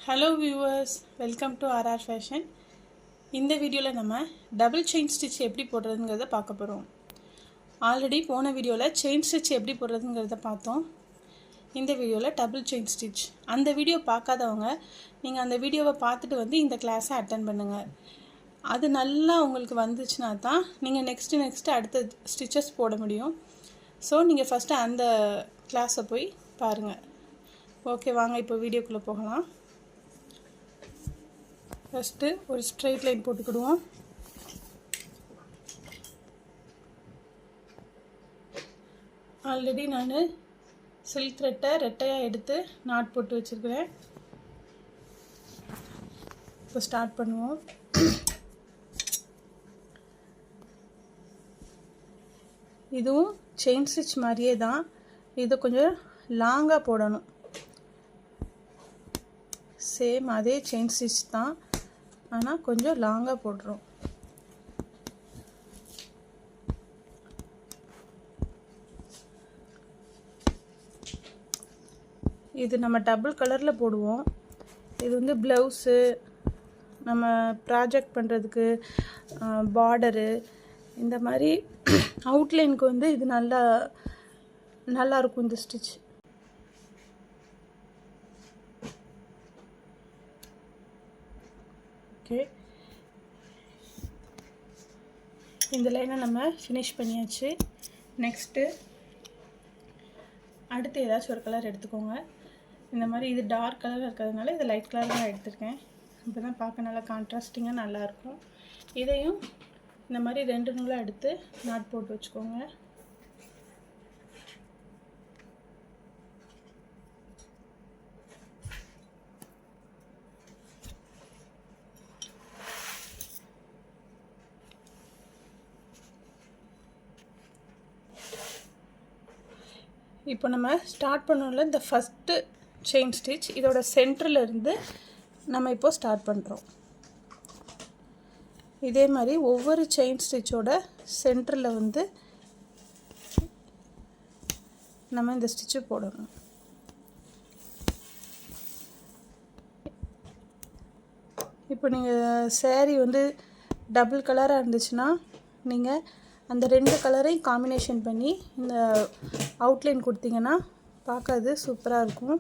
Hello viewers, welcome to RR Fashion. இந்த வீடியோவில் நம்ம டபுள் செயின் ஸ்டிச் எப்படி போடுறதுங்கிறத பார்க்க போகிறோம். ஆல்ரெடி போன வீடியோவில் செயின் ஸ்டிச் எப்படி போடுறதுங்கிறத பார்த்தோம். இந்த வீடியோவில் டபுள் செயின் ஸ்டிச். அந்த வீடியோ பார்க்காதவங்க நீங்கள் அந்த வீடியோவை பார்த்துட்டு வந்து இந்த கிளாஸை அட்டன் பண்ணுங்கள். அது நல்லா உங்களுக்கு வந்துச்சுன்னா தான் நீங்கள் நெக்ஸ்ட்டு அடுத்த ஸ்டிச்சஸ் போட முடியும். ஸோ நீங்கள் ஃபஸ்ட்டு அந்த கிளாஸை போய் பாருங்கள். ஓகே, வாங்க இப்போ வீடியோக்குள்ளே போகலாம். ஃபஸ்ட்டு ஒரு ஸ்ட்ரெயிட் லைன் போட்டுக்கிடுவோம். ஆல்ரெடி நான் சில்க் த்ரெட்டை ரெட்டையாக எடுத்து நாட் போட்டு வச்சுருக்கிறேன். இப்போ ஸ்டார்ட் பண்ணுவோம். இதுவும் செயின் ஸ்டிச் மாதிரியே தான். இது கொஞ்சம் லாங்காக போடணும். சேம் அதே செயின் ஸ்டிச் தான், ஆனால் கொஞ்சம் லாங்காக போடுறோம். இது நம்ம டபுள் கலரில் போடுவோம். இது வந்து ப்ளவுஸு, நம்ம ப்ராஜெக்ட் பண்ணுறதுக்கு, பார்டரு, இந்த மாதிரி அவுட்லைனுக்கு வந்து இது நல்லா இருக்கும் இந்த ஸ்டிச். ஓகே, இந்த லைனை நம்ம ஃபினிஷ் பண்ணியாச்சு. நெக்ஸ்ட்டு அடுத்து ஏதாச்சும் ஒரு கலர் எடுத்துக்கோங்க. இந்த மாதிரி இது டார்க் கலர் இருக்கிறதுனால இது லைட் கலர் தான் எடுத்திருக்கேன். இப்போ தான் பார்க்க நல்லா கான்ட்ராஸ்டிங்காக நல்லாயிருக்கும். இதையும் இந்த மாதிரி 2 நூலாக எடுத்து நாட் போட்டு வச்சுக்கோங்க. இப்போ நம்ம ஸ்டார்ட் பண்ணோம்ல, இந்த ஃபஸ்ட்டு செயின் ஸ்டிச் இதோட சென்டரில் இருந்து நம்ம இப்போ ஸ்டார்ட் பண்ணுறோம். இதே மாதிரி ஒவ்வொரு செயின் ஸ்டிச்சோட சென்டரில் வந்து நம்ம இந்த ஸ்டிச்சு போடணும். இப்போ நீங்கள் சேரீ வந்து டபுள் கலராக இருந்துச்சுன்னா நீங்கள் அந்த 2 கலரையும் காம்பினேஷன் பண்ணி இந்த அவுட்லைன் கொடுத்தீங்கன்னா பார்க்கறது சூப்பராக இருக்கும்.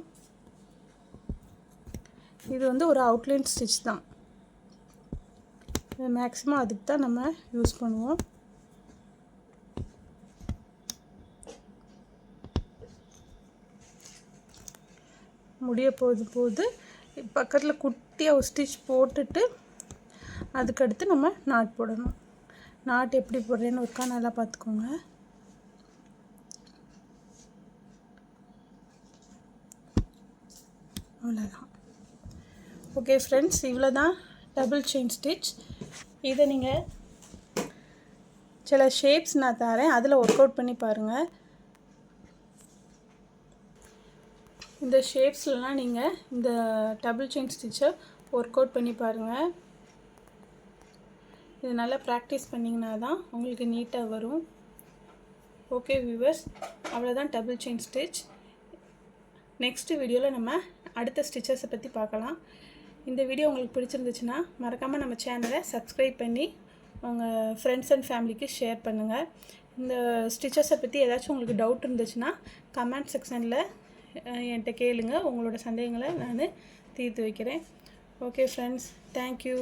இது வந்து ஒரு அவுட்லைன் ஸ்டிச் தான். மேக்ஸிமம் அதுக்கு தான் நம்ம யூஸ் பண்ணுவோம். முடிய போது பக்கத்தில் குட்டியாக ஒரு ஸ்டிச் போட்டுட்டு அதுக்கடுத்து நம்ம நாட் போடணும். நாட் எப்படி போடுறேன்னு ஒருக்கா நல்லா பார்த்துக்கோங்க. அவ்வளோதான். ஓகே ஃப்ரெண்ட்ஸ், இவ்வளோ தான் டபுள் செயின் ஸ்டிச். இதை நீங்கள் சில ஷேப்ஸ் நான் தரேன், அதில் ஒர்க் அவுட் பண்ணி பாருங்கள். இந்த ஷேப்ஸ்லாம் நீங்கள் இந்த டபுள் செயின் ஸ்டிச்சை ஒர்க் அவுட் பண்ணி பாருங்கள். இது நல்லா ப்ராக்டிஸ் பண்ணிங்கன்னா தான் உங்களுக்கு நீட்டாக வரும். ஓகே வியூவர்ஸ், அவ்வளோதான் டபுள் செயின் ஸ்டிச். நெக்ஸ்ட்டு வீடியோவில் நம்ம அடுத்த ஸ்டிச்சஸை பற்றி பார்க்கலாம். இந்த வீடியோ உங்களுக்கு பிடிச்சிருந்துச்சுன்னா மறக்காமல் நம்ம சேனலை சப்ஸ்கிரைப் பண்ணி உங்கள் ஃப்ரெண்ட்ஸ் அண்ட் ஃபேமிலிக்கு ஷேர் பண்ணுங்கள். இந்த ஸ்டிச்சஸை பற்றி ஏதாச்சும் உங்களுக்கு டவுட் இருந்துச்சுன்னா கமெண்ட் செக்ஷனில் என்கிட்ட கேளுங்க. உங்களோட சந்தேகங்களை நான் தீர்த்து வைக்கிறேன். Okay friends, thank you.